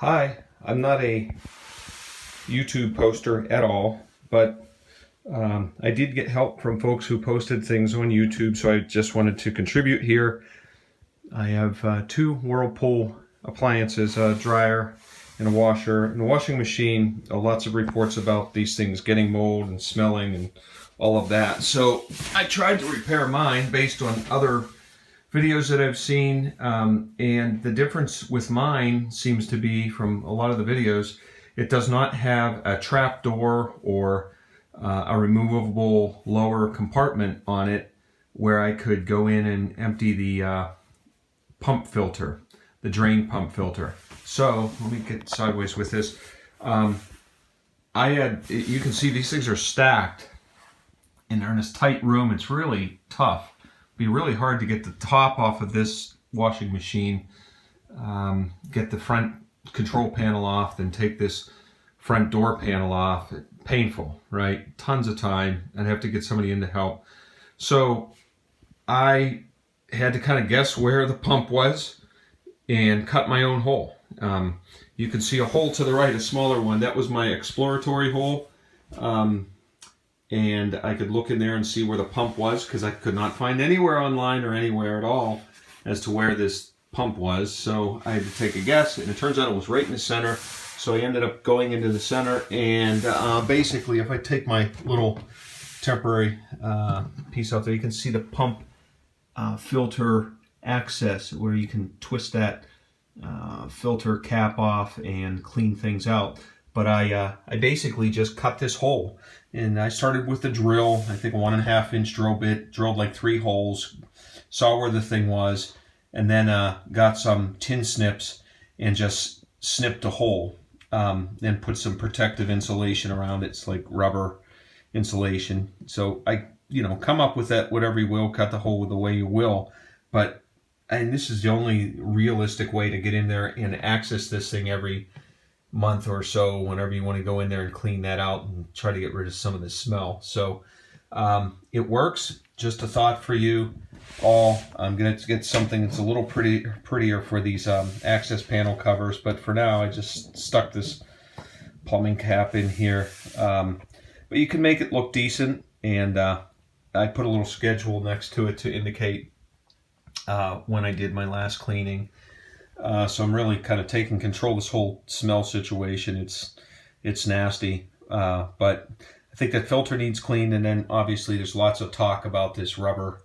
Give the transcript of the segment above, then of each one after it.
Hi, I'm not a YouTube poster at all, but I did get help from folks who posted things on YouTube, so I just wanted to contribute here. I have two Whirlpool appliances, a dryer and a washer. And the washing machine, lots of reports about these things getting mold and smelling and all of that. So I tried to repair mine based on other videos that I've seen, and the difference with mine seems to be, from a lot of the videos, it does not have a trap door or a removable lower compartment on it where I could go in and empty the pump filter, the drain pump filter. So let me get sideways with this. You can see these things are stacked and they're in this tight room. It's really tough. Be really hard to get the top off of this washing machine, get the front control panel off, then take this front door panel off. Painful, right? Tons of time. I'd have to get somebody in to help. So I had to kind of guess where the pump was and cut my own hole. You can see a hole to the right, a smaller one. That was my exploratory hole. And I could look in there and see where the pump was, because I could not find anywhere online or anywhere at all as to where this pump was. So I had to take a guess, and it turns out it was right in the center. So I ended up going into the center, and basically, if I take my little temporary piece out there, you can see the pump filter access, where you can twist that filter cap off and clean things out. But I basically just cut this hole, and I started with the drill. I think a 1.5 inch drill bit, drilled like 3 holes, saw where the thing was, and then got some tin snips and just snipped a hole, and put some protective insulation around it. It's like rubber insulation. So I, come up with that whatever you will, cut the hole the way you will, and this is the only realistic way to get in there and access this thing every month or so, whenever you want to go in there and clean that out and try to get rid of some of the smell. So it works. Just a thought for you all. I'm going to get something that's a little prettier for these access panel covers, but for now I just stuck this plumbing cap in here. But you can make it look decent, and I put a little schedule next to it to indicate when I did my last cleaning. So I'm really kind of taking control of this whole smell situation. It's nasty, but I think that filter needs cleaned, and then obviously there's lots of talk about this rubber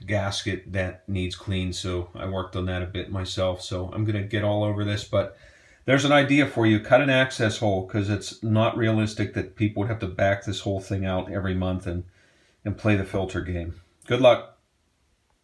gasket that needs cleaned. So I worked on that a bit myself. So I'm going to get all over this, but there's an idea for you. Cut an access hole, because it's not realistic that people would have to back this whole thing out every month and play the filter game. Good luck.